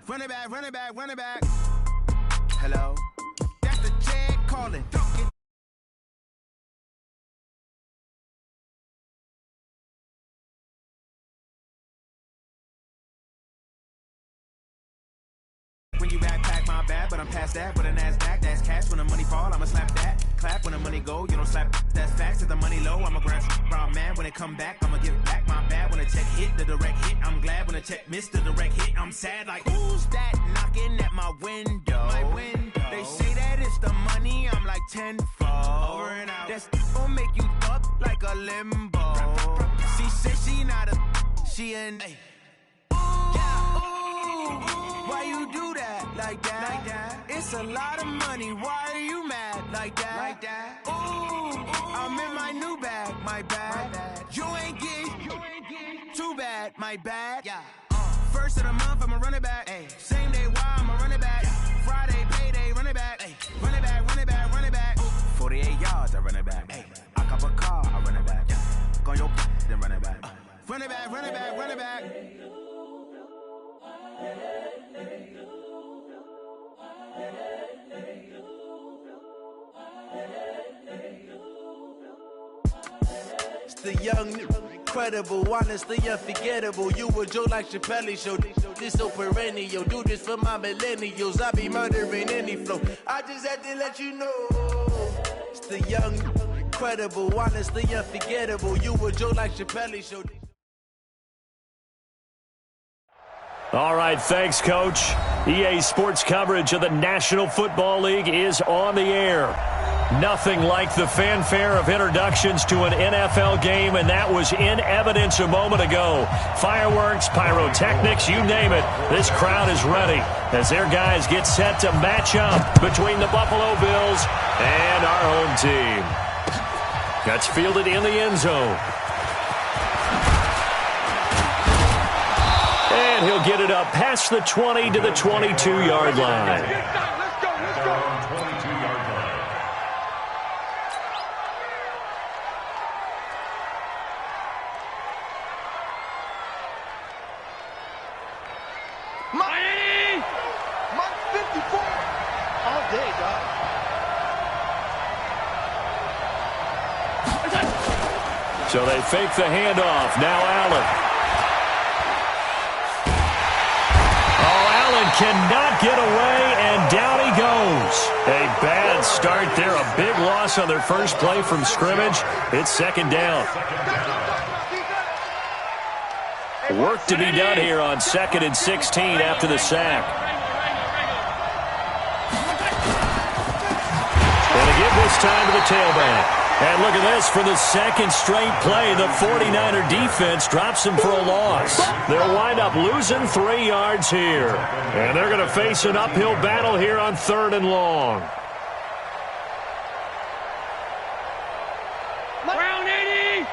Run it back, run it back, run it back. Hello? That's the Chad calling. When you backpack, my bad, but I'm past that. With a NASDAQ, that's cash. When the money fall, I'ma slap that. Clap when the money go, you don't slap. That's facts. If the money low, I'ma grab brown man. When it come back, I'ma give back my bad. When the check hit, the direct hit. I'm glad when the check missed the direct hit. I'm sad like, who's that knocking at my window? My window. They say that it's the money, I'm like tenfold. Over and out. That's gon' make you up like a limbo. She said she not a, she an. Ay. Why you do that like that? Like that? It's a lot of money. Why are you mad like that? Like that? Ooh, I'm in my new bag. My bad. You ain't getting too bad. My bad. Yeah. First of the month, I'ma run it back. Ay. Same day, why I'ma run it back? Yeah. Friday, payday, run it back. Ay. Run it back, run it back, run it back. 48 yards, I run it back. Ay. I cop a car, I run it back. Yeah. Go your then run it back. Run it back, run it back, run it back. It's the young, incredible, honestly unforgettable. You a joke like Chappelle Show. This so perennial. Do this for my millennials. I be murdering any flow. I just had to let you know. It's the young, incredible, honestly unforgettable. You a joke like Chappelle Show. All right, thanks, Coach. EA Sports coverage of the National Football League is on the air. Nothing like the fanfare of introductions to an NFL game, and that was in evidence a moment ago. Fireworks, pyrotechnics, you name it. This crowd is ready as their guys get set to match up between the Buffalo Bills and our home team. That's fielded in the end zone. And he'll get it up past the 20 to the 22-yard line. Let's go. 22-yard line. Miami! Mike 54! All day, dog. So they fake the handoff. Now Allen. Cannot get away, and down he goes. A bad start there. A big loss on their first play from scrimmage. It's second down. Work to be done here on 2nd and 16 after the sack. And a give this time to the tailback. And look at this, for the second straight play, the 49er defense drops them for a loss. They'll wind up losing 3 yards here. And they're going to face an uphill battle here on 3rd and long. Brown 80!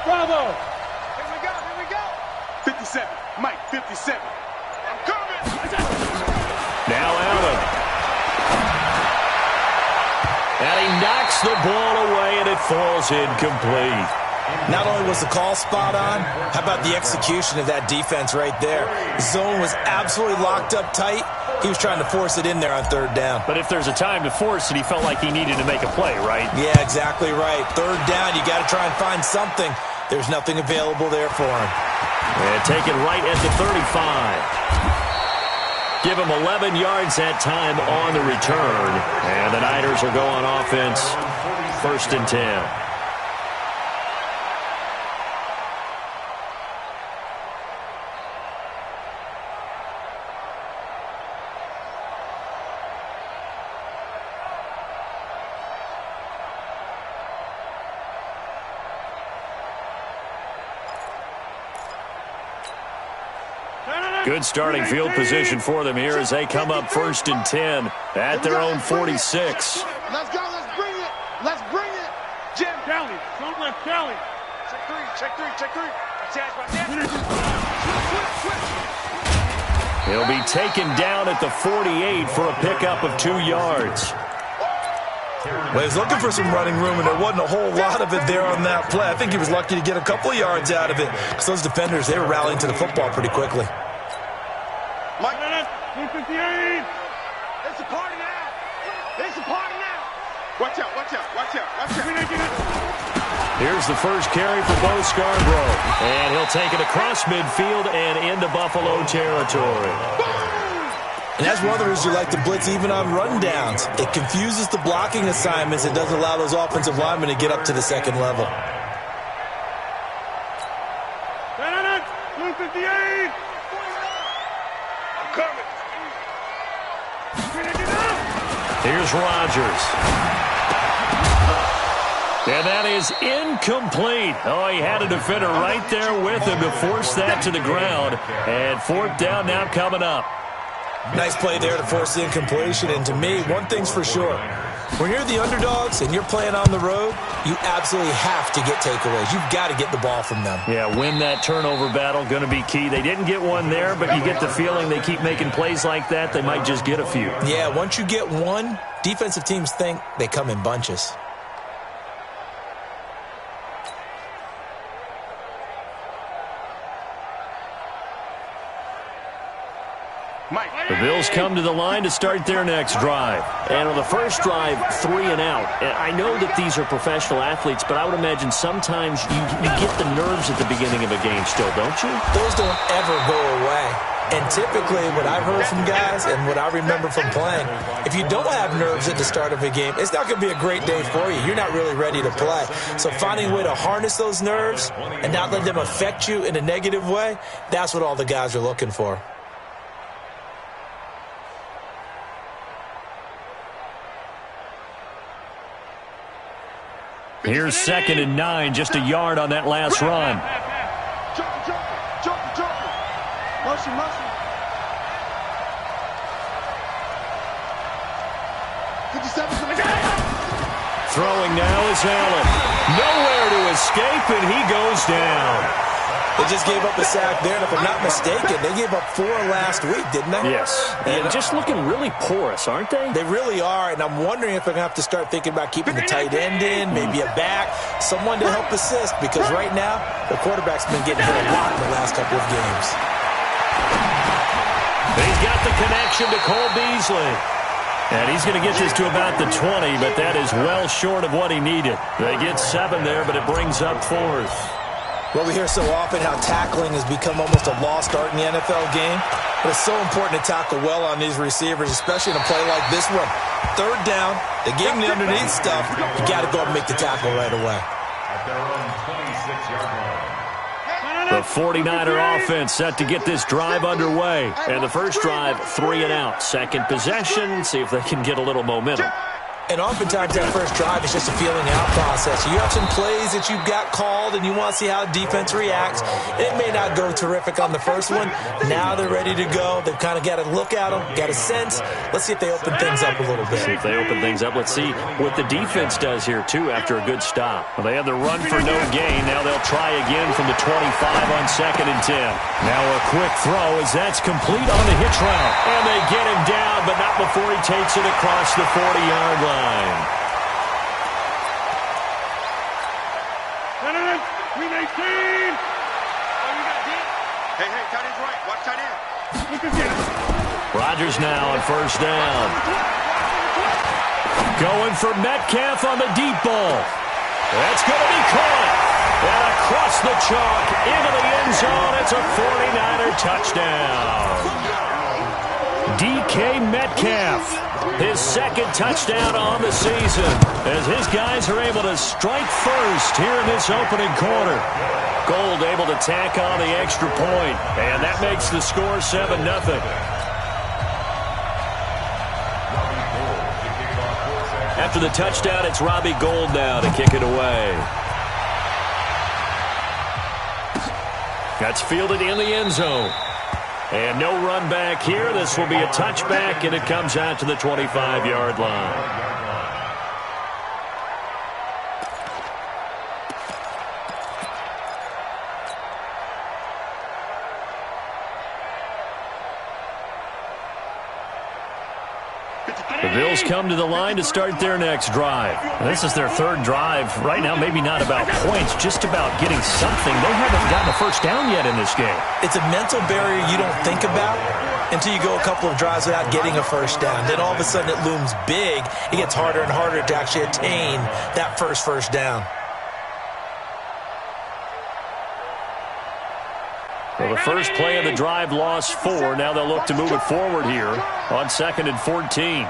Bravo! Here we go! 57, Mike, 57. I'm coming! Now Allen. And he knocks the ball away, and it falls incomplete. Not only was the call spot on, how about the execution of that defense right there? The zone was absolutely locked up tight. He was trying to force it in there on 3rd down. But if there's a time to force it, he felt like he needed to make a play, right? Yeah, exactly right. 3rd down, you got to try and find something. There's nothing available there for him. And take it right at the 35. Give him 11 yards that time on the return. And the Niners will go on offense, 1st and 10. Good starting field position for them here as they come up 1st and 10 at their own 46. Let's go, let's bring it. Let's bring it. Jim. Kelly, don't let Kelly. Check three. He'll be taken down at the 48 for a pickup of 2 yards. Well, he was looking for some running room, and there wasn't a whole lot of it there on that play. I think he was lucky to get a couple of yards out of it because those defenders, they were rallying to the football pretty quickly. Mike, 258. It's a party now. It's a party now. Watch out, watch out, watch out, watch out. Here's the first carry for Bo Scarborough. And he'll take it across midfield and into Buffalo territory. And that's one of the reasons you like to blitz even on rundowns. It confuses the blocking assignments. It doesn't allow those offensive linemen to get up to the second level. 258. I'm coming. Here's Rodgers. And that is incomplete. Oh, he had a defender right there with him to force that to the ground. And 4th down now coming up. Nice play there to force the incompletion. And to me, one thing's for sure. When you're the underdogs and you're playing on the road, you absolutely have to get takeaways. You've got to get the ball from them. Yeah, win that turnover battle, going to be key. They didn't get one there, but you get the feeling they keep making plays like that, they might just get a few. Yeah, once you get one, defensive teams think they come in bunches. The Bills come to the line to start their next drive. And on the first drive, 3 and out. I know that these are professional athletes, but I would imagine sometimes you get the nerves at the beginning of a game still, don't you? Those don't ever go away. And typically what I've heard from guys and what I remember from playing, if you don't have nerves at the start of a game, it's not going to be a great day for you. You're not really ready to play. So finding a way to harness those nerves and not let them affect you in a negative way, that's what all the guys are looking for. Here's 2nd and 9, just a yard on that last run. Joker. Motion. Throwing now is Allen. Nowhere to escape, and he goes down. They just gave up a sack there, and if I'm not mistaken, they gave up 4 last week, didn't they? Yes. And just looking really porous, aren't they? They really are, and I'm wondering if they're going to have to start thinking about keeping the tight end in, maybe a back, someone to help assist, because right now, the quarterback's been getting hit a lot in the last couple of games. He's got the connection to Cole Beasley. And he's going to get this to about the 20, but that is well short of what he needed. They get 7 there, but it brings up 4th. Well, we hear so often how tackling has become almost a lost art in the NFL game. But it's so important to tackle well on these receivers, especially in a play like this one. 3rd down, they gave him the underneath stuff. You got to go and make the tackle right away. At their own 26-yard line. The 49er offense set to get this drive underway. And the first drive, 3 and out. Second possession, see if they can get a little momentum. And oftentimes that first drive is just a feeling out process. You have some plays that you've got called and you want to see how defense reacts. It may not go terrific on the first one. Now they're ready to go. They've kind of got to look at them, got a sense. Let's see if they open things up a little bit. See if they open things up. Let's see what the defense does here, too, after a good stop. Well, they had the run for no gain. Now they'll try again from the 25 on 2nd and 10. Now a quick throw as that's complete on the hitch route. And they get him down, but not before he takes it across the 40-yard line. 319. Hey, tight end's right. Watch tight end. Rodgers now on first down. Going for Metcalf on the deep ball. That's going to be caught. And across the chalk into the end zone. It's a 49er touchdown. DK Metcalf, his 2nd touchdown on the season, as his guys are able to strike first here in this opening quarter. Gold able to tack on the extra point, and that makes the score 7-0. After the touchdown, it's Robbie Gould now to kick it away. That's fielded in the end zone. And no run back here. This will be a touchback, and it comes out to the 25-yard line. The Bills come to the line to start their next drive. This is their third drive. Right now, maybe not about points, just about getting something. They haven't gotten a first down yet in this game. It's a mental barrier you don't think about until you go a couple of drives without getting a first down. Then all of a sudden it looms big. It gets harder and harder to actually attain that first down. Well, the first play of the drive lost 4. Now they'll look to move it forward here on 2nd and 14.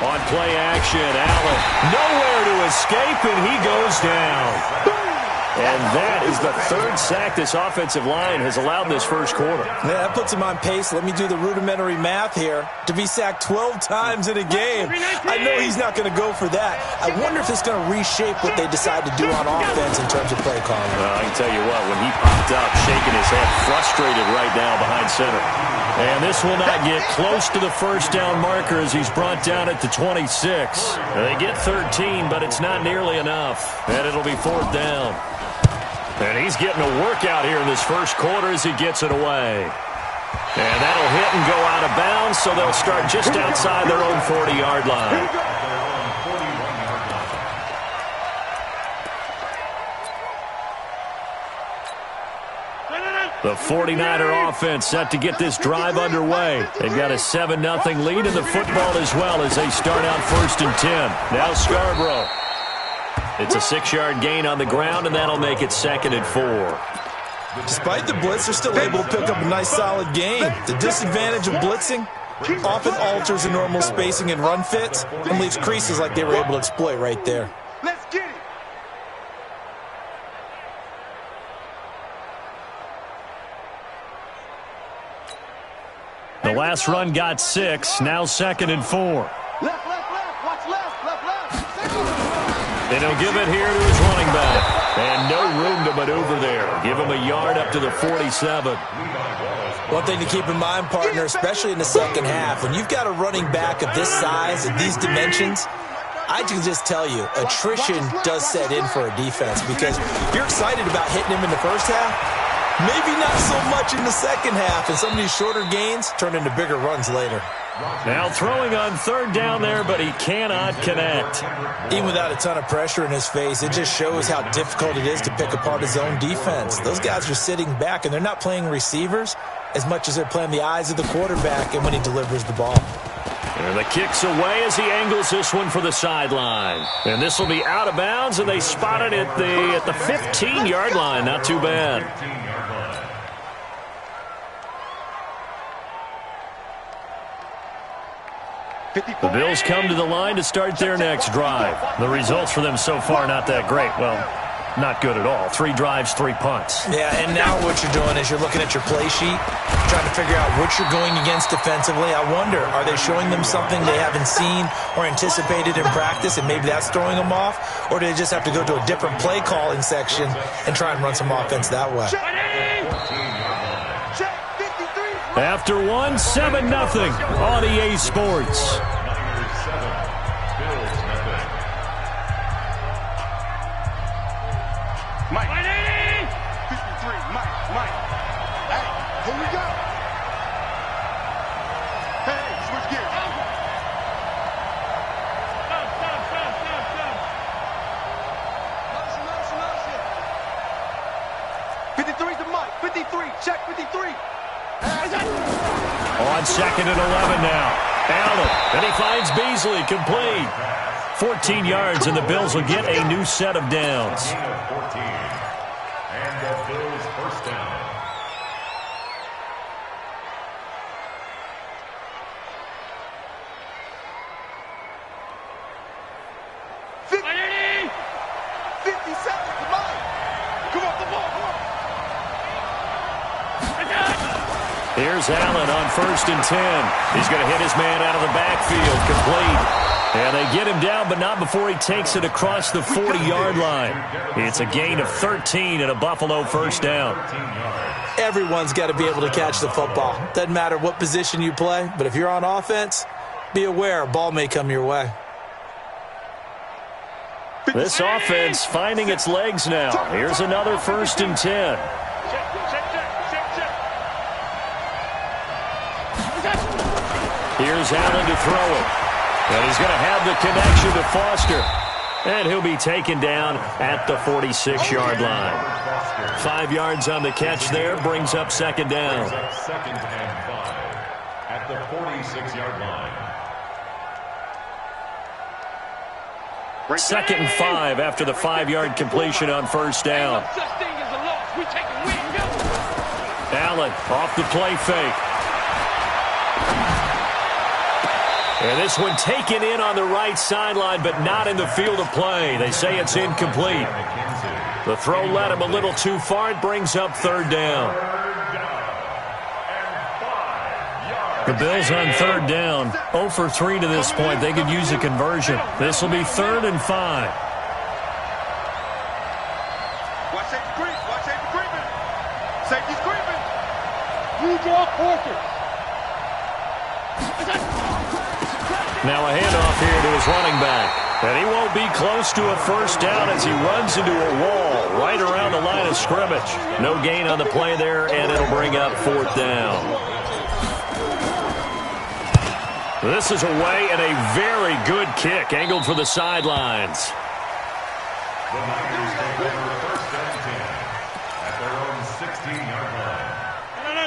On play action, Allen nowhere to escape, and he goes down. And that is the third sack this offensive line has allowed this first quarter. Yeah, that puts him on pace. Let me do the rudimentary math here. To be sacked 12 times in a game, I know he's not going to go for that. I wonder if it's going to reshape what they decide to do on offense in terms of play calling. Well, I can tell you what, when he popped up, shaking his head, frustrated right now behind center. And this will not get close to the first down marker as he's brought down at the 26. They get 13, but it's not nearly enough. And it'll be 4th down. And he's getting a workout here in this first quarter as he gets it away. And that'll hit and go out of bounds, so they'll start just outside their own 40-yard line. The 49er offense set to get this drive underway. They've got a 7-0 lead in the football as well as they start out 1st and 10. Now Scarborough. It's a 6-yard gain on the ground, and that'll make it 2nd and 4. Despite the blitz, they're still able to pick up a nice solid gain. The disadvantage of blitzing often alters the normal spacing and run fits and leaves creases like they were able to exploit right there. Let's get it. The last run got 6, now 2nd and 4. Left, left, left. Watch left, left, left. And he'll give it here to his running back. And no room to maneuver there. Give him a yard up to the 47. One thing to keep in mind, partner, especially in the second half, when you've got a running back of this size and these dimensions, I can just tell you, attrition does set in for a defense because you're excited about hitting him in the first half. Maybe not so much in the second half, and some of these shorter gains turn into bigger runs later. Now throwing on 3rd down there, but he cannot connect. Even without a ton of pressure in his face, it just shows how difficult it is to pick apart his own defense. Those guys are sitting back, and they're not playing receivers as much as they're playing the eyes of the quarterback and when he delivers the ball. And the kick's away as he angles this one for the sideline. And this will be out of bounds, and they spot it at the 15-yard line. Not too bad. The Bills come to the line to start their next drive. The results for them so far not that great. Well, not good at all. 3 drives, 3 punts. Yeah, and now what you're doing is you're looking at your play sheet, trying to figure out what you're going against defensively. I wonder, are they showing them something they haven't seen or anticipated in practice, and maybe that's throwing them off? Or do they just have to go to a different play calling section and try and run some offense that way? After 1, 7-0 on EA Sports. Mike. 53, Mike. Hey, here we go. Hey, switch gears. Motion. 53 to Mike. 53, check 53. On 2nd and 11 now. Allen, and he finds Beasley, complete. 14 yards, and the Bills will get a new set of downs. And the Bills first down. Here's Allen on 1st and 10. He's going to hit his man out of the backfield, complete. And they get him down, but not before he takes it across the 40-yard line. It's a gain of 13 and a Buffalo first down. Everyone's got to be able to catch the football. Doesn't matter what position you play, but if you're on offense, be aware a ball may come your way. This offense finding its legs now. Here's another 1st and 10. Here's Allen to throw it. And he's going to have the connection to Foster. And he'll be taken down at the 46-yard line. 5 yards on the catch there, brings up second down. Second and 5 at the 46-yard line. Second and 5 after the 5-yard completion on first down. Allen off the play fake. And this one taken in on the right sideline, but not in the field of play. They say it's incomplete. The throw led him a little too far. It brings up third down. The Bills on third down, 0 for 3 to this point. They could use a conversion. This will be 3rd and 5. Watch safety creep. Watch safety creeping. Safety's creeping. You draw quarters. Now a handoff here to his running back. And he won't be close to a first down as he runs into a wall right around the line of scrimmage. No gain on the play there, and it'll bring up 4th down. This is away and a very good kick angled for the sidelines. The Niners take over first and 10 at their own 16-yard line.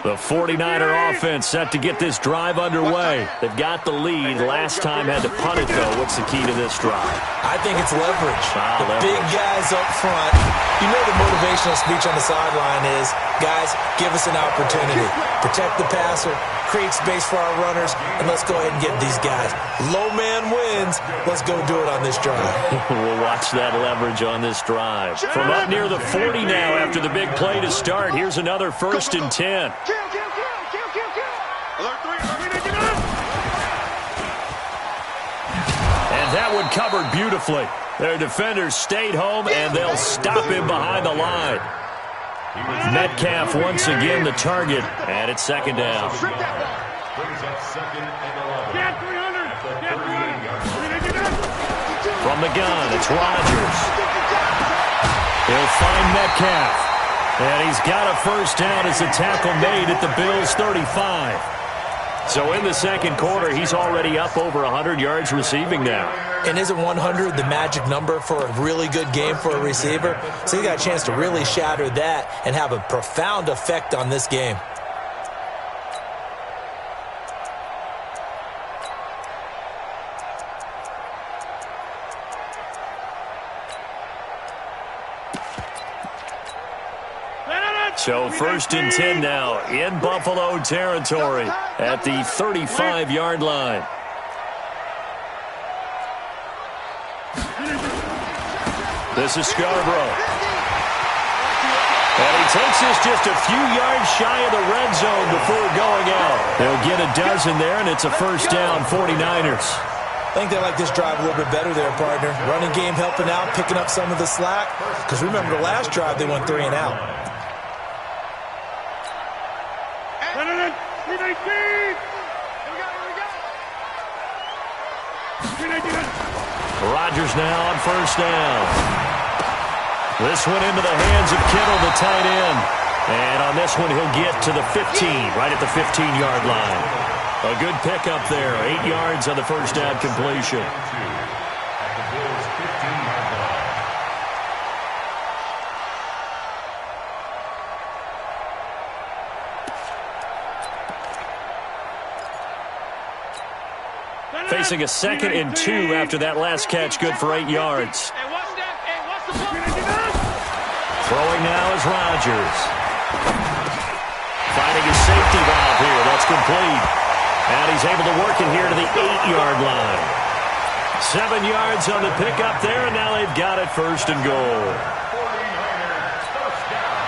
The 49er offense set to get this drive underway. They've got the lead. Last time had to punt it, though. What's the key to this drive? I think it's leverage. Leverage. Big guys up front. You know the motivational speech on the sideline is, guys, give us an opportunity. Protect the passer, create space for our runners, and let's go ahead and get these guys. Low man wins. Let's go do it on this drive. We'll watch that leverage on this drive. From up near the 40 now after the big play to start, here's another 1st and 10. And that one covered beautifully. Their defenders stayed home, and they'll stop him behind the line. Metcalf once again the target, and it's second down. Brings up 2nd and 11 at the 38-yard line. From the gun, it's Rodgers. He'll find Metcalf. And he's got a first down as a tackle made at the Bills' 35. So in the second quarter, he's already up over 100 yards receiving now. And isn't 100 the magic number for a really good game for a receiver? So he got a chance to really shatter that and have a profound effect on this game. So 1st and 10 now in Buffalo territory at the 35-yard line. This is Scarborough. And he takes this just a few yards shy of the red zone before going out. They'll get a dozen there, and it's a first down, 49ers. I think they like this drive a little bit better there, partner. Running game helping out, picking up some of the slack. Because remember the last drive, they went 3 and out. Rodgers now on first down. This one into the hands of Kittle, the tight end. And on this one, he'll get to the 15, right at the 15-yard line. A good pickup there, 8 yards on the first down completion. At the Bills' 15-yard line. Facing a 2nd and 2 after that last catch, good for 8 yards. Throwing now is Rodgers. Finding his safety valve here. That's complete. And he's able to work it here to the 8-yard line. 7 yards on the pickup there, and now they've got it 1st and goal. 49ers first down.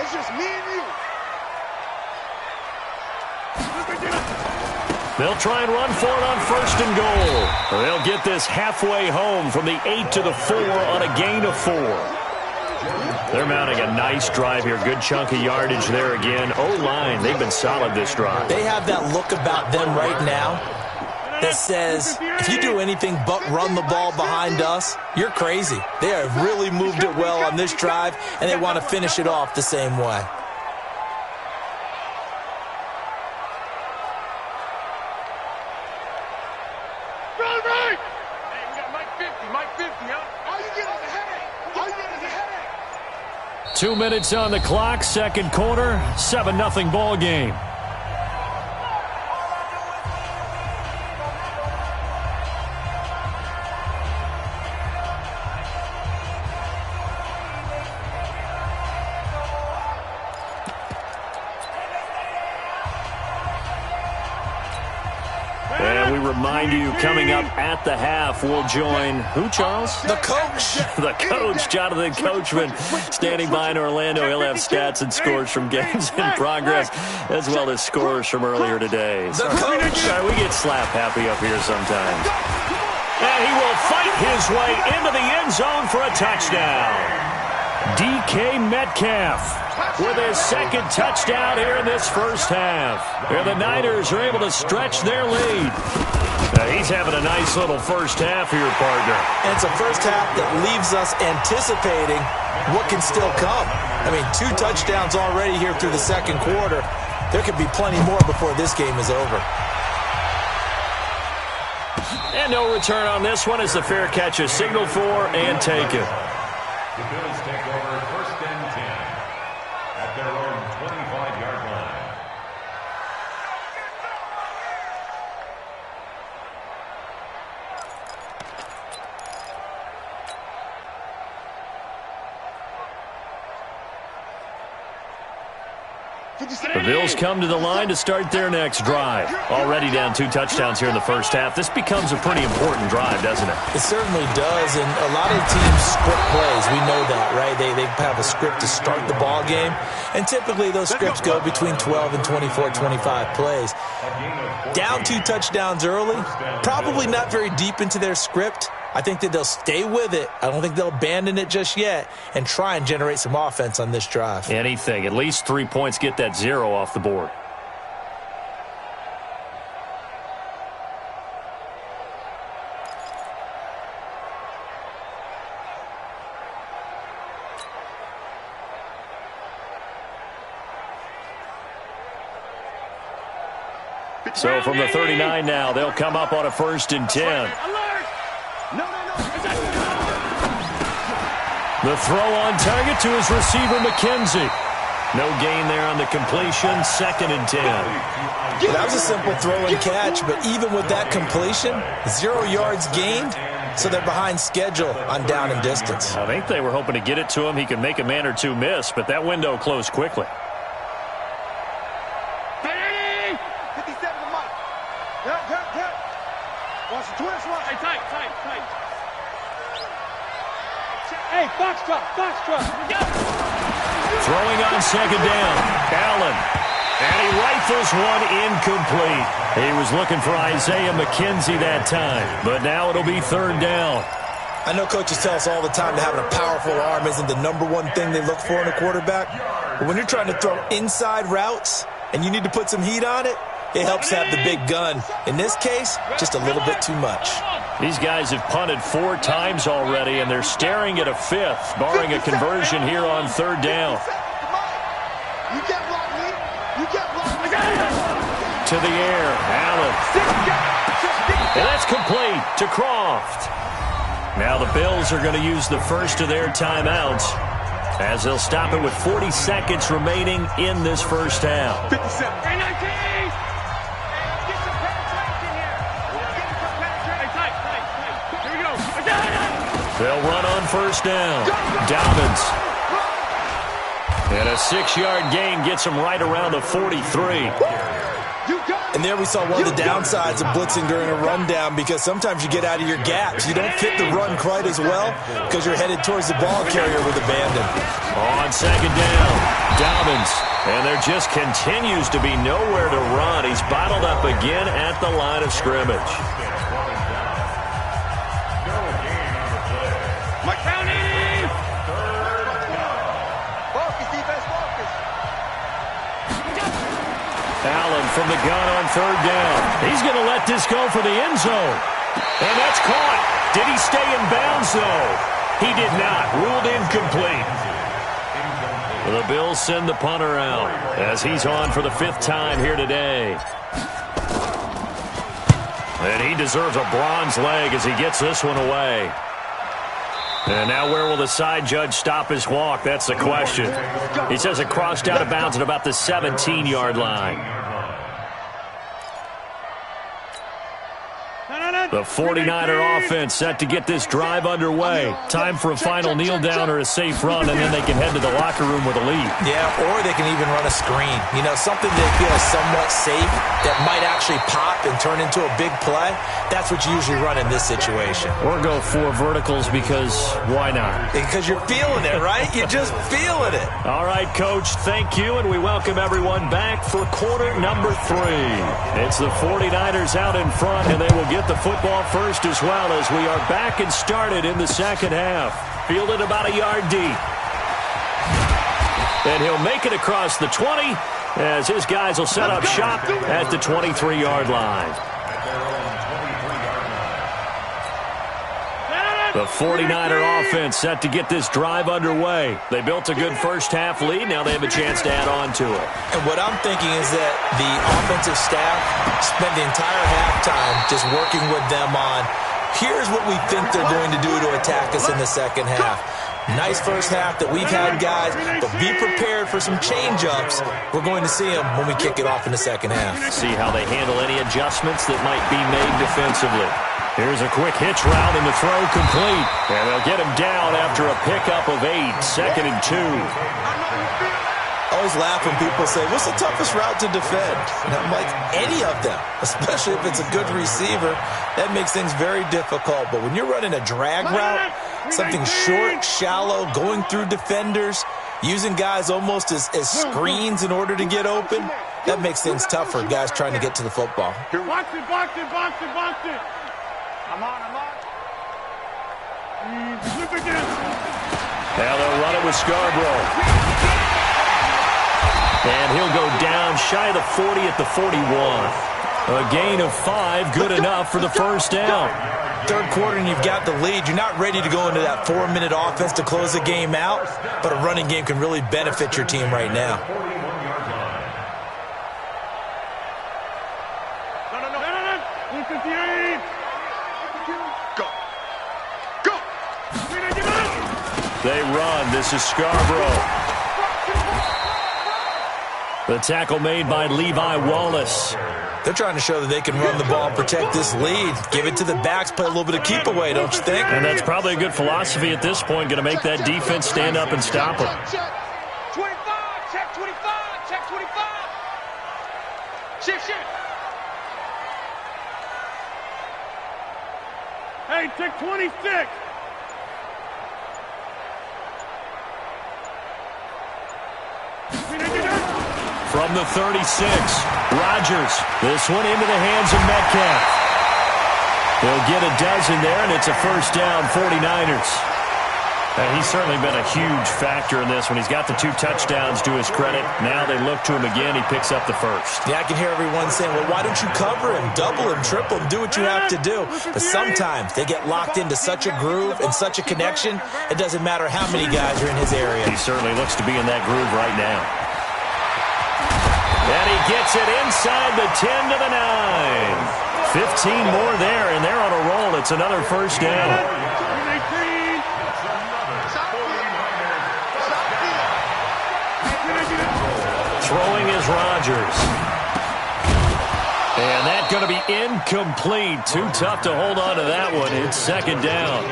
It's just me and you. They'll try and run for it on 1st and goal. They'll get this halfway home from the 8 to the 4 on a gain of 4. They're mounting a nice drive here. Good chunk of yardage there again. O-line, they've been solid this drive. They have that look about them right now that says, if you do anything but run the ball behind us, you're crazy. They have really moved it well on this drive, and they want to finish it off the same way. 2 minutes on the clock, second quarter, 7-0 ball game. And we remind you, coming up at the half, we'll join who, Charles? The coach. The coach, Jonathan Coachman, standing by in Orlando. He'll have stats and scores from games in progress, as well as scores from earlier today. The coach. Sorry, we get slap happy up here sometimes. And he will fight his way into the end zone for a touchdown. DK Metcalf with his second touchdown here in this first half. And the Niners are able to stretch their lead. He's having a nice little first half here, partner. And it's a first half that leaves us anticipating what can still come. I mean, 2 touchdowns already here through the second quarter. There could be plenty more before this game is over. And no return on this one as the fair catch is signaled for and taken. The Bills take over first and 10 at their own 25-yard line. The Bills come to the line to start their next drive. Already down 2 touchdowns here in the first half. This becomes a pretty important drive, doesn't it? It certainly does, and a lot of teams script plays. We know that, right? They have a script to start the ball game, and typically those scripts go between 12 and 24, 25 plays. Down 2 touchdowns early, probably not very deep into their script. I think that they'll stay with it. I don't think they'll abandon it just yet and try and generate some offense on this drive. Anything. At least 3 points, get that 0 off the board. So from the 39 now, they'll come up on a 1st and 10. The throw on target to his receiver, McKenzie. No gain there on the completion, 2nd and 10. That was a simple throw and catch, but even with that completion, 0 yards gained, so they're behind schedule on down and distance. I think they were hoping to get it to him. He could make a man or 2 miss, but that window closed quickly. Hey, box drop. Throwing on 2nd down, Allen. And he rifles one incomplete. He was looking for Isaiah McKenzie that time, but now it'll be 3rd down. I know coaches tell us all the time that having a powerful arm isn't the #1 thing they look for in a quarterback. But when you're trying to throw inside routes and you need to put some heat on it, it helps to have the big gun. In this case, just a little bit too much. These guys have punted 4 times already, and they're staring at a 5th, barring a conversion here on 3rd down. To the air, Allen. And that's complete to Croft. Now the Bills are going to use the first of their timeouts as they'll stop it with 40 seconds remaining in this first half. 57. They'll run on 1st down. Dobbins. And a 6-yard gain gets him right around the 43. And there we saw one of the downsides of blitzing during a rundown, because sometimes you get out of your gaps. You don't fit the run quite as well because you're headed towards the ball carrier with abandon. On 2nd down, Dobbins. And there just continues to be nowhere to run. He's bottled up again at the line of scrimmage. Allen from the gun on 3rd down. He's going to let this go for the end zone. And that's caught. Did he stay in bounds, though? He did not. Ruled incomplete. The Bills send the punter out as he's on for the 5th time here today. And he deserves a bronze leg as he gets this one away. And now where will the side judge stop his walk? That's the question. He says it crossed out of bounds at about the 17-yard line. The 49er offense set to get this drive underway. Time for a final kneel down or a safe run, and then they can head to the locker room with a lead. Yeah, or they can even run a screen. You know, something they feel is somewhat safe that might actually pop and turn into a big play. That's what you usually run in this situation. Or go 4 verticals because why not? Because you're feeling it, right? You're just feeling it. All right, Coach, thank you, and we welcome everyone back for quarter number 3. It's the 49ers out in front, and they will get the football first as well as we are back and started in the second half. Fielded about a yard deep. And he'll make it across the 20 as his guys will set up shop at the 23-yard line. The 49er offense set to get this drive underway. They built a good first-half lead. Now they have a chance to add on to it. And what I'm thinking is that the offensive staff spent the entire halftime just working with them on, here's what we think they're going to do to attack us in the second half. Nice first half that we've had, guys, but be prepared for some change-ups. We're going to see them when we kick it off in the second half. See how they handle any adjustments that might be made defensively. Here's a quick hitch route and the throw complete. And they'll get him down after a pickup of 8, 2nd and 2. I always laugh when people say, what's the toughest route to defend? And I'm like, any of them, especially if it's a good receiver. That makes things very difficult. But when you're running a drag route, something short, shallow, going through defenders, using guys almost as screens in order to get open, that makes things tough for guys trying to get to the football. Box it, box it, box it, box it. I'm on. Flip again. Now they'll run it with Scarborough. And he'll go down shy of the 40 at the 41. A gain of 5, good enough for the first down. Third quarter and you've got the lead. You're not ready to go into that 4-minute offense to close the game out, but a running game can really benefit your team right now. No. 158. Go. They run. This is Scarborough. The tackle made by Levi Wallace. They're trying to show that they can run the ball and protect this lead. Give it to the backs, play a little bit of keep away, don't you think? And that's probably a good philosophy at this point, going to make that defense stand up and stop them. Check 25, check 25, check 25. Shift. Hey, check 26. From the 36, Rodgers. This one into the hands of Metcalf. They'll get a dozen there, and it's a first down, 49ers. And he's certainly been a huge factor in this when he's got the 2 touchdowns to his credit. Now they look to him again. He picks up the first. Yeah, I can hear everyone saying, well, why don't you cover him, double him, triple him, do what you have to do. But sometimes they get locked into such a groove and such a connection, it doesn't matter how many guys are in his area. He certainly looks to be in that groove right now. And he gets it inside the 10 to the 9. 15 more there, and they're on a roll. It's another first down. Throwing is Rodgers. And that's going to be incomplete. Too tough to hold on to that one. It's second down.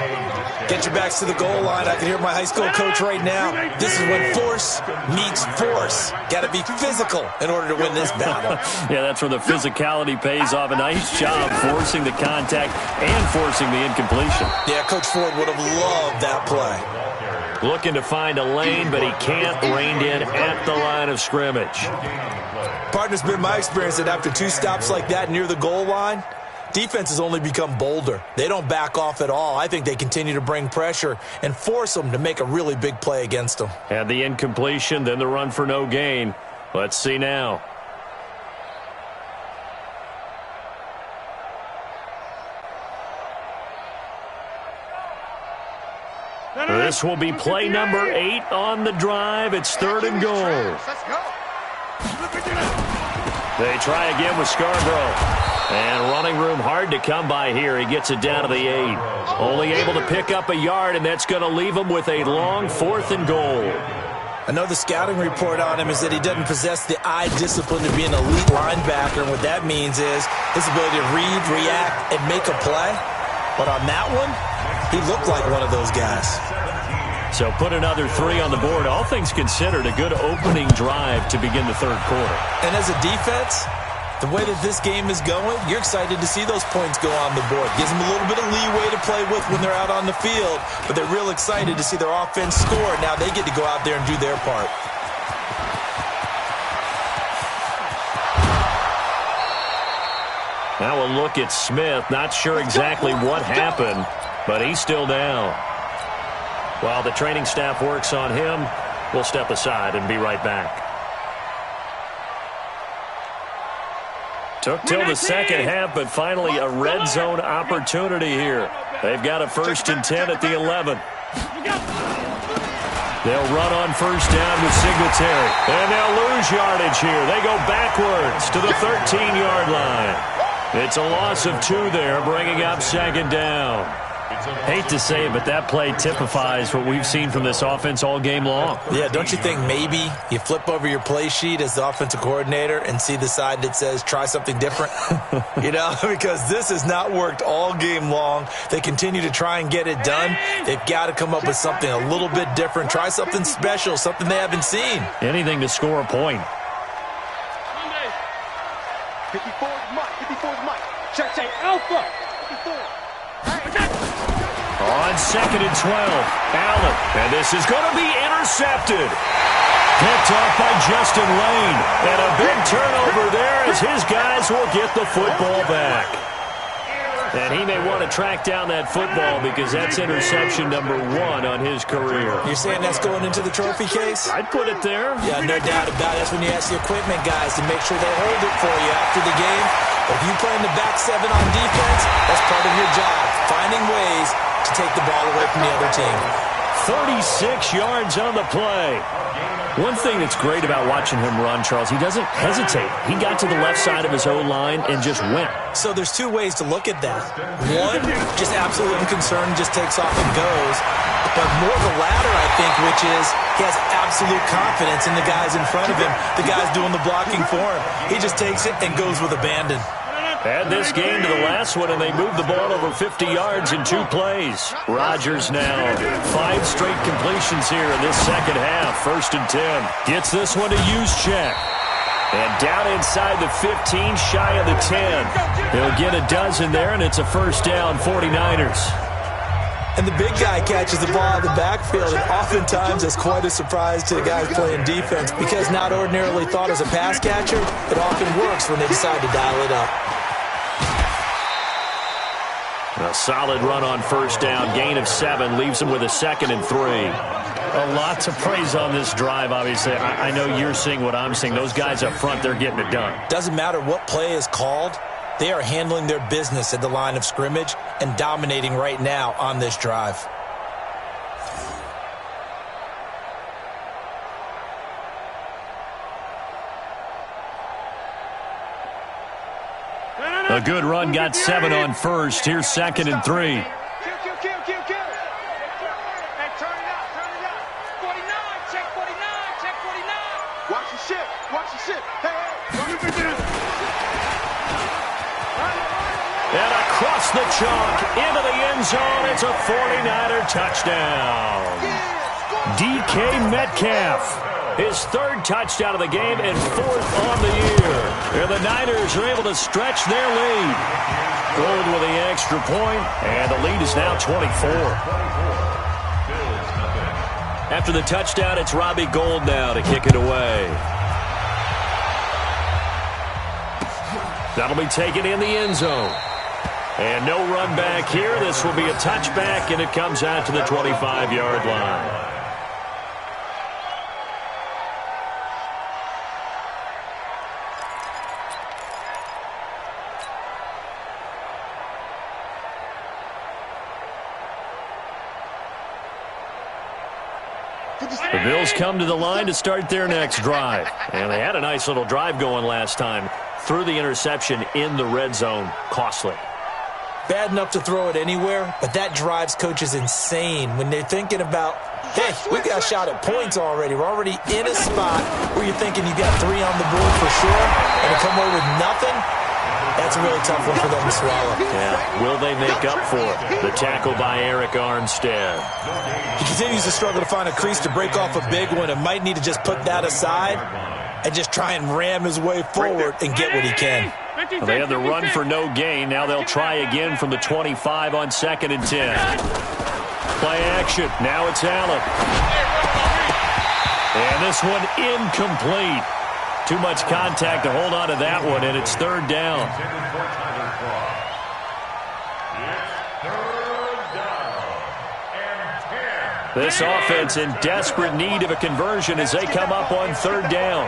Get your backs to the goal line. I can hear my high school coach right now. This is when force meets force. Got to be physical in order to win this battle. Yeah, that's where the physicality pays off. A nice job forcing the contact and forcing the incompletion. Yeah, Coach Ford would have loved that play. Looking to find a lane, but he can't. Reined in at the line of scrimmage. Partner, it's been my experience that after 2 stops like that near the goal line, defenses only become bolder. They don't back off at all. I think they continue to bring pressure and force them to make a really big play against them. Had the incompletion, then the run for no gain. Let's see now. This will be play number 8 on the drive. It's 3rd and goal. Let's go. They try again with Scarborough. And running room hard to come by here. He gets it down to the 8. Only able to pick up a yard, and that's going to leave him with a long 4th and goal. I know the scouting report on him is that he doesn't possess the eye discipline to be an elite linebacker. And what that means is his ability to read, react, and make a play. But on that one, he looked like one of those guys. So put another 3 on the board. All things considered, a good opening drive to begin the third quarter. And as a defense, the way that this game is going, you're excited to see those points go on the board. Gives them a little bit of leeway to play with when they're out on the field, but they're real excited to see their offense score. Now they get to go out there and do their part. Now we'll look at Smith. Not sure exactly what happened, but he's still down. While the training staff works on him, we'll step aside and be right back. Took till the second half, but finally a red zone opportunity here. They've got a 1st and 10 at the 11. They'll run on 1st down with Singletary. And they'll lose yardage here. They go backwards to the 13-yard line. It's a loss of 2 there, bringing up 2nd down. Hate to say it, but that play typifies what we've seen from this offense all game long. Yeah, don't you think maybe you flip over your play sheet as the offensive coordinator and see the side that says try something different? You know, because this has not worked all game long. They continue to try and get it done. They've got to come up with something a little bit different. Try something special, something they haven't seen. Anything to score a point. 54 is Mike. 54 is Mike. Check Alpha. 54. On 2nd and 12, Allen, and this is going to be intercepted. Picked off by Justin Lane, and a big turnover there as his guys will get the football back. And he may want to track down that football because that's interception number 1 on his career. You're saying that's going into the trophy case? I'd put it there. Yeah, no doubt about it. That's when you ask the equipment guys to make sure they hold it for you after the game. But if you play in the back 7 on defense, that's part of your job, finding ways to take the ball away from the other team. 36 yards on the play. One thing that's great about watching him run, Charles, he doesn't hesitate. He got to the left side of his O-line and just went. So there's 2 ways to look at that. One, just absolutely unconcerned, just takes off and goes. But more the latter, I think, which is he has absolute confidence in the guys in front of him, the guys doing the blocking for him. He just takes it and goes with abandon. Add this game to the last one, and they moved the ball over 50 yards in 2 plays. Rodgers now 5 straight completions here in this second half. 1st and 10. Gets this one to Juszczyk. And down inside the 15, shy of the 10. He'll get a dozen there, and it's a 1st down, 49ers. And the big guy catches the ball in the backfield, and oftentimes it's quite a surprise to the guys playing defense because not ordinarily thought as a pass catcher, it often works when they decide to dial it up. A solid run on 1st down. Gain of 7 leaves him with a 2nd and 3. A lot to praise on this drive, obviously. I know you're seeing what I'm seeing. Those guys up front, they're getting it done. Doesn't matter what play is called. They are handling their business at the line of scrimmage and dominating right now on this drive. A good run, got 7 on 1st. Here's 2nd and 3. Kill. Hey, turn it out. 49, check 49. Watch your shit. Hey. And across the chalk, into the end zone, it's a 49er touchdown. DK Metcalf. His 3rd touchdown of the game and 4th on the year. And the Niners are able to stretch their lead. Gold with the extra point, and the lead is now 24. After the touchdown, it's Robbie Gould now to kick it away. That'll be taken in the end zone. And no run back here. This will be a touchback, and it comes out to the 25-yard line. The Bills come to the line to start their next drive. And they had a nice little drive going last time. Threw the interception in the red zone. Costly. Bad enough to throw it anywhere, but that drives coaches insane when they're thinking about, hey, we got a shot at points already. We're already in a spot where you're thinking you got 3 on the board for sure, and to come away with nothing, that's a really tough one for them to swallow. Yeah, will they make up for it? The tackle by Eric Armstead. He continues to struggle to find a crease to break off a big one and might need to just put that aside and just try and ram his way forward and get what he can. Well, they had the run for no gain. Now they'll try again from the 25 on 2nd and 10. Play action. Now it's Allen. And this one incomplete. Too much contact to hold on to that one, and it's 3rd down. This offense in desperate need of a conversion as they come up on 3rd down.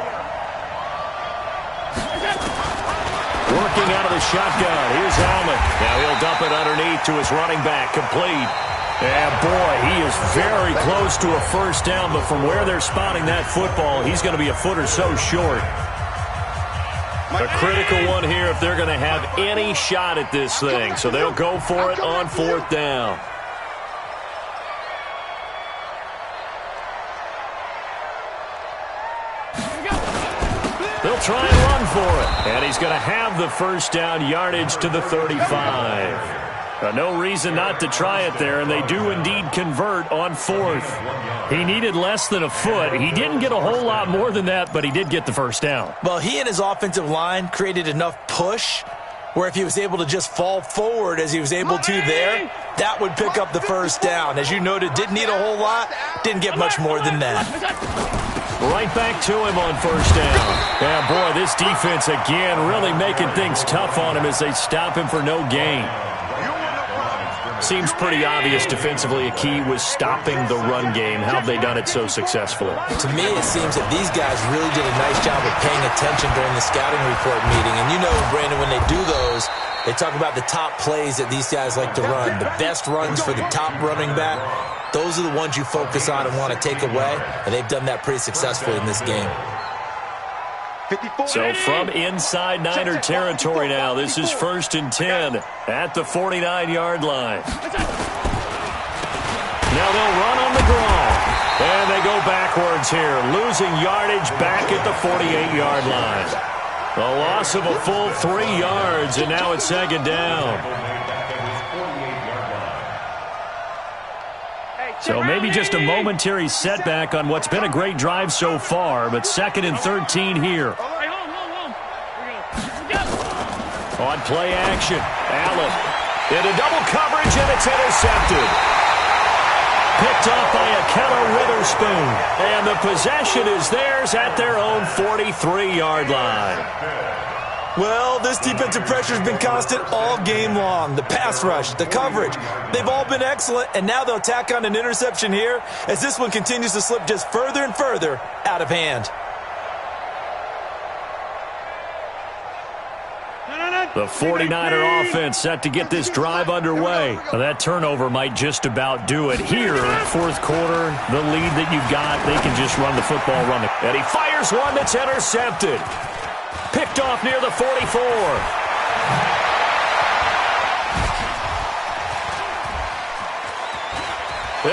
Working out of the shotgun. Here's Allen. Now he'll dump it underneath to his running back. Complete. And boy, he is very close to a 1st down, but from where they're spotting that football, he's going to be a foot or so short. A critical one here if they're going to have any shot at this thing. So they'll go for it on 4th down. They'll try and run for it. And he's going to have the 1st down, yardage to the 35. No reason not to try it there, and they do indeed convert on 4th. He needed less than a foot. He didn't get a whole lot more than that, but he did get the 1st down. Well, he and his offensive line created enough push where if he was able to just fall forward as he was able to there, that would pick up the 1st down. As you noted, didn't need a whole lot, didn't get much more than that. Right back to him on 1st down. Yeah, boy, this defense again really making things tough on him as they stop him for no gain. Seems pretty obvious defensively a key was stopping the run game. How have they done it so successfully? To me, it seems that these guys really did a nice job of paying attention during the scouting report meeting. And you know, Brandon, when they do those, they talk about the top plays that these guys like to run. The best runs for the top running back, those are the ones you focus on and want to take away. And they've done that pretty successfully in this game. So from inside Niner territory now, this is 1st and 10 at the 49-yard line. Now they'll run on the draw. And they go backwards here, losing yardage back at the 48-yard line. A loss of a full 3 yards, and now it's 2nd down. So maybe just a momentary setback on what's been a great drive so far, but 2nd and 13 here. On play action, Allen into double coverage, and it's intercepted. Picked off by Akello Witherspoon, and the possession is theirs at their own 43-yard line. Well, this defensive pressure has been constant all game long. The pass rush, the coverage, they've all been excellent, and now they'll tack on an interception here as this one continues to slip just further and further out of hand. The 49er offense set to get this drive underway. Now that turnover might just about do it. Here, 4th quarter, the lead that you've got, they can just run the football, and he fires one that's intercepted. Picked off near the 44.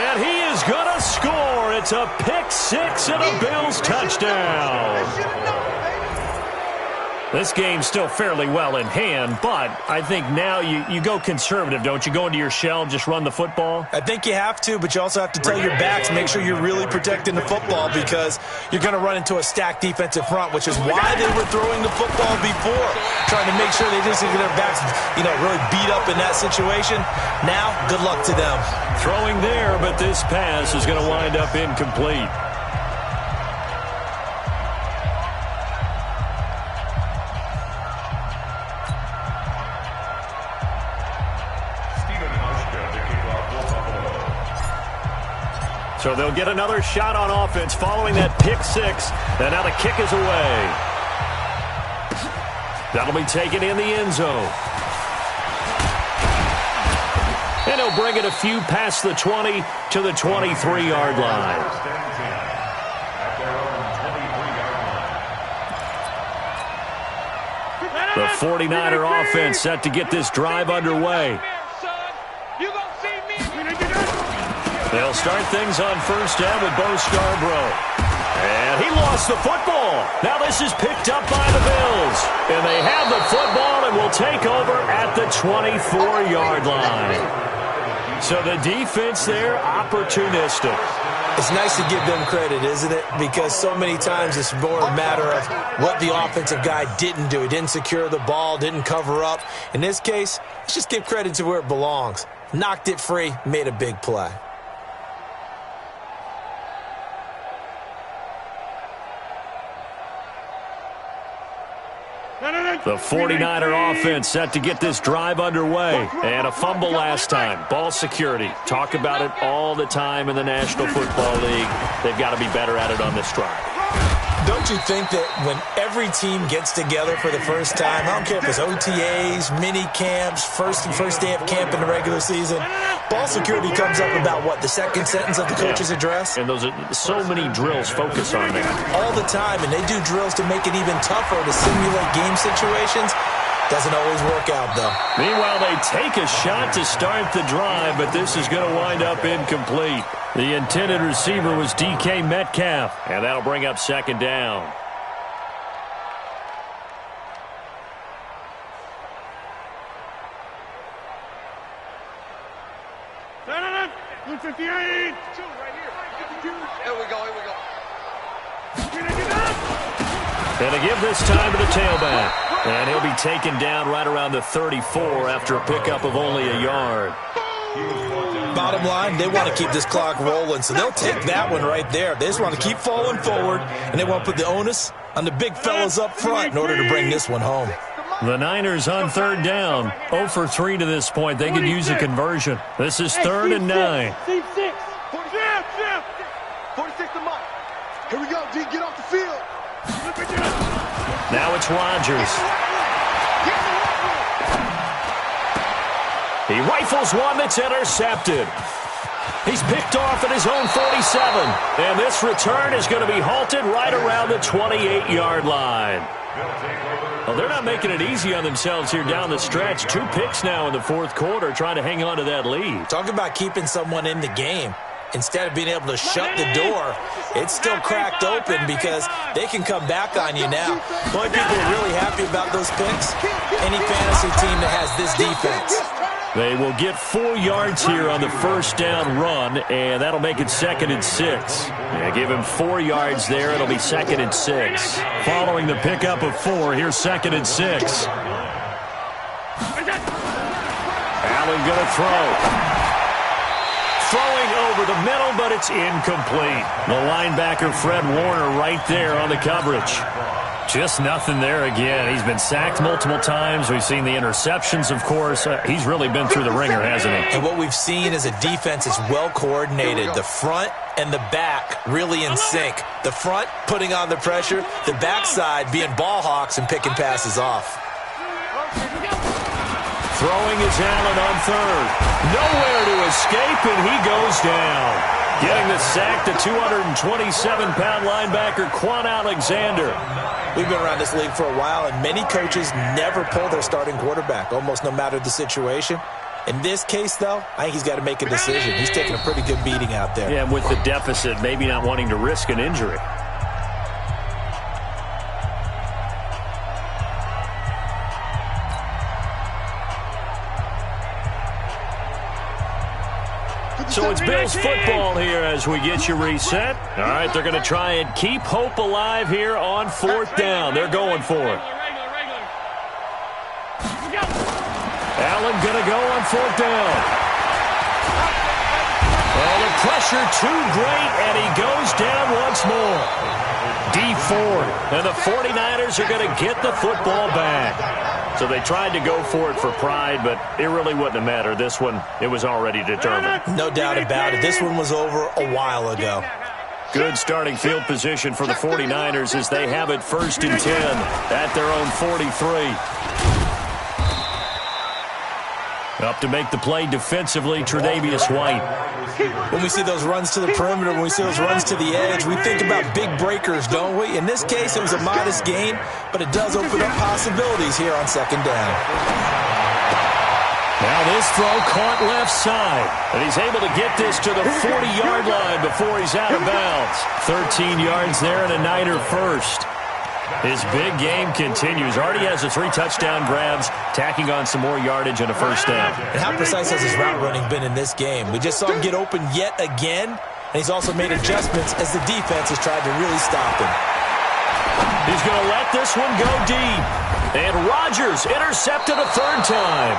And he is going to score. It's a pick 6 and a Bills touchdown. This game's still fairly well in hand, but I think now you go conservative, don't you? Go into your shell and just run the football? I think you have to, but you also have to tell your backs, make sure you're really protecting the football because you're going to run into a stacked defensive front, which is why they were throwing the football before, trying to make sure they just get their backs, really beat up in that situation. Now, good luck to them. Throwing there, but this pass is going to wind up incomplete. So they'll get another shot on offense following that pick 6. And now the kick is away. That'll be taken in the end zone. And he'll bring it a few past the 20 to the 23-yard line. The 49er offense set to get this drive underway. They'll start things on first down with Bo Scarborough. And he lost the football. Now this is picked up by the Bills. And they have the football and will take over at the 24-yard line. So the defense there, opportunistic. It's nice to give them credit, isn't it? Because so many times it's more a matter of what the offensive guy didn't do. He didn't secure the ball, didn't cover up. In this case, let's just give credit to where it belongs. Knocked it free, made a big play. The 49er offense set to get this drive underway. And a fumble last time. Ball security. Talk about it all the time in the National Football League. They've got to be better at it on this drive. Don't you think that when every team gets together for the first time, I don't care if it's OTAs, mini camps, first day of camp in the regular season, ball security comes up about what, the second sentence of the coach's address? And those are so many drills focus on that. All the time, and they do drills to make it even tougher to simulate game situations. Doesn't always work out, though. Meanwhile, they take a shot to start the drive, but this is going to wind up incomplete. The intended receiver was DK Metcalf, and that'll bring up second down. $258. Here we go. And to give this time to the tailback. And he'll be taken down right around the 34 after a pickup of only a yard. Bottom line, they want to keep this clock rolling, so they'll take that one right there. They just want to keep falling forward, and they want to put the onus on the big fellas up front in order to bring this one home. The Niners on third down. 0 for 3 to this point. They could use a conversion. This is 3rd and 9. 46 to Mike. Here we go, D. Get off the field. Now it's Rodgers. He rifles one that's intercepted. He's picked off at his own 47. And this return is going to be halted right around the 28-yard line. Well, they're not making it easy on themselves here down the stretch. 2 picks now in the fourth quarter trying to hang on to that lead. Talk about keeping someone in the game. Instead of being able to shut the door, it's still cracked open because they can come back on you now. The only people who are really happy about those picks, any fantasy team that has this defense. They will get 4 yards here on the first down run, and that'll make it 2nd and 6. Yeah, give him 4 yards there. It'll be 2nd and 6. Following the pickup of 4, here's 2nd and 6. Allen going to throw. Throwing over the middle, but it's incomplete. The linebacker, Fred Warner, right there on the coverage. Just nothing there again. He's been sacked multiple times. We've seen the interceptions, of course. He's really been through the ringer, hasn't he? And what we've seen is a defense is well coordinated. The front and the back really in sync. The front putting on the pressure. The backside being ball hawks and picking passes off. Throwing is Allen on third. Nowhere to escape, and he goes down. Getting the sack, the 227-pound linebacker, Quan Alexander. We've been around this league for a while, and many coaches never pull their starting quarterback, almost no matter the situation. In this case, though, I think he's got to make a decision. He's taking a pretty good beating out there. Yeah, with the deficit, maybe not wanting to risk an injury. So it's Bills football here as we get you reset. All right, they're going to try and keep hope alive here on 4th down. They're going for it. Allen going to go on 4th down. Well, the pressure too great, and he goes down once more. D Ford, and the 49ers are going to get the football back. So they tried to go for it for pride, but it really wouldn't have mattered. This one, it was already determined. No doubt about it. This one was over a while ago. Good starting field position for the 49ers as they have it 1st and 10 at their own 43. Up to make the play defensively, Tre'Davious White. When we see those runs to the perimeter, when we see those runs to the edge, we think about big breakers, don't we? In this case, it was a modest gain, but it does open up possibilities here on second down. Now this throw caught left side, and he's able to get this to the 40-yard line before he's out of bounds. 13 yards there and a Niner first. His big game continues. Already has the 3 touchdown grabs, tacking on some more yardage and a first down. And how precise has his route running been in this game? We just saw him get open yet again, and he's also made adjustments as the defense has tried to really stop him. He's going to let this one go deep. And Rodgers intercepted a third time.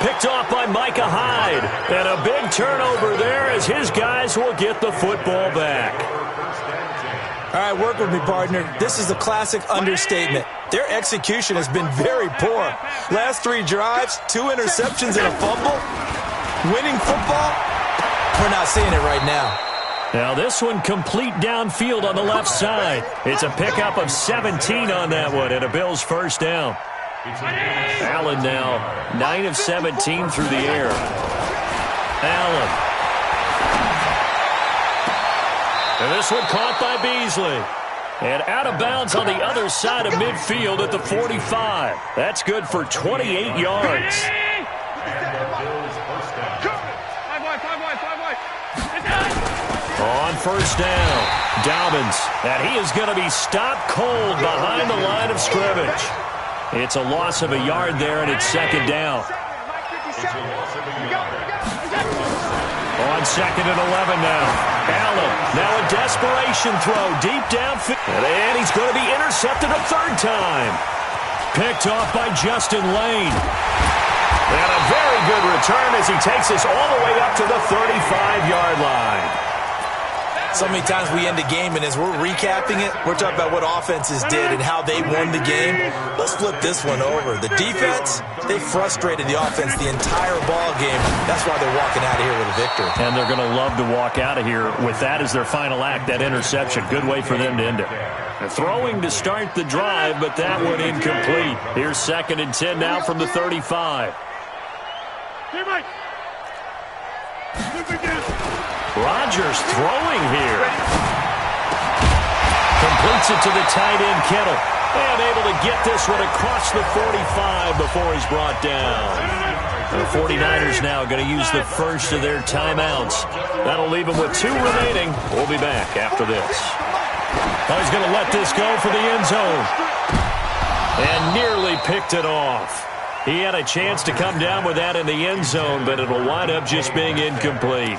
Picked off by Micah Hyde. And a big turnover there as his guys will get the football back. All right, work with me, partner. This is a classic understatement. Their execution has been very poor. Last 3 drives, 2 interceptions and a fumble. Winning football? We're not seeing it right now. Now this one complete downfield on the left side. It's a pickup of 17 on that one and a Bills first down. Allen now 9 of 17 through the air. Allen. And this one caught by Beasley. And out of bounds on the other side of midfield at the 45. That's good for 28 yards. On first down, Dobbins. And he is going to be stopped cold behind the line of scrimmage. It's a loss of a yard there, and it's second down. On second and 11 now. Allen, now a desperation throw deep downfield. And he's going to be intercepted a third time. Picked off by Justin Lane. And a very good return as he takes us all the way up to the 35-yard line. So many times we end a game, and as we're recapping it, we're talking about what offenses did and how they won the game. Let's flip this one over. The defense, they frustrated the offense the entire ball game. That's why they're walking out of here with a victory. And they're going to love to walk out of here with that as their final act, that interception. Good way for them to end it. Throwing to start the drive, but that one incomplete. Here's second and 10 now from the 35. Rodgers throwing here. Completes it to the tight end, Kittle. And able to get this one across the 45 before he's brought down. The 49ers now going to use the first of their timeouts. That'll leave them with 2 remaining. We'll be back after this. He's going to let this go for the end zone. And nearly picked it off. He had a chance to come down with that in the end zone, but it'll wind up just being incomplete.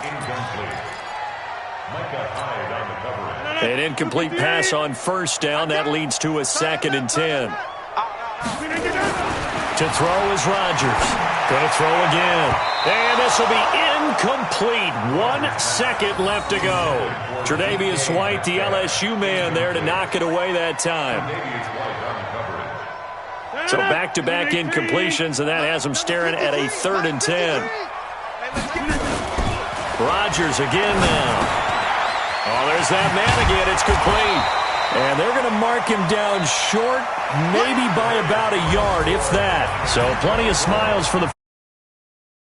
An incomplete pass on first down. That leads to a second and 10. To throw is Rodgers. Going to throw again. And this will be incomplete. 1 second left to go. Tre'Davious White, the LSU man, there to knock it away that time. So back-to-back incompletions, and that has them staring at a 3rd and 10. Rodgers again now. Oh, there's that man again. It's complete. And they're going to mark him down short, maybe by about a yard, if that. So plenty of smiles for the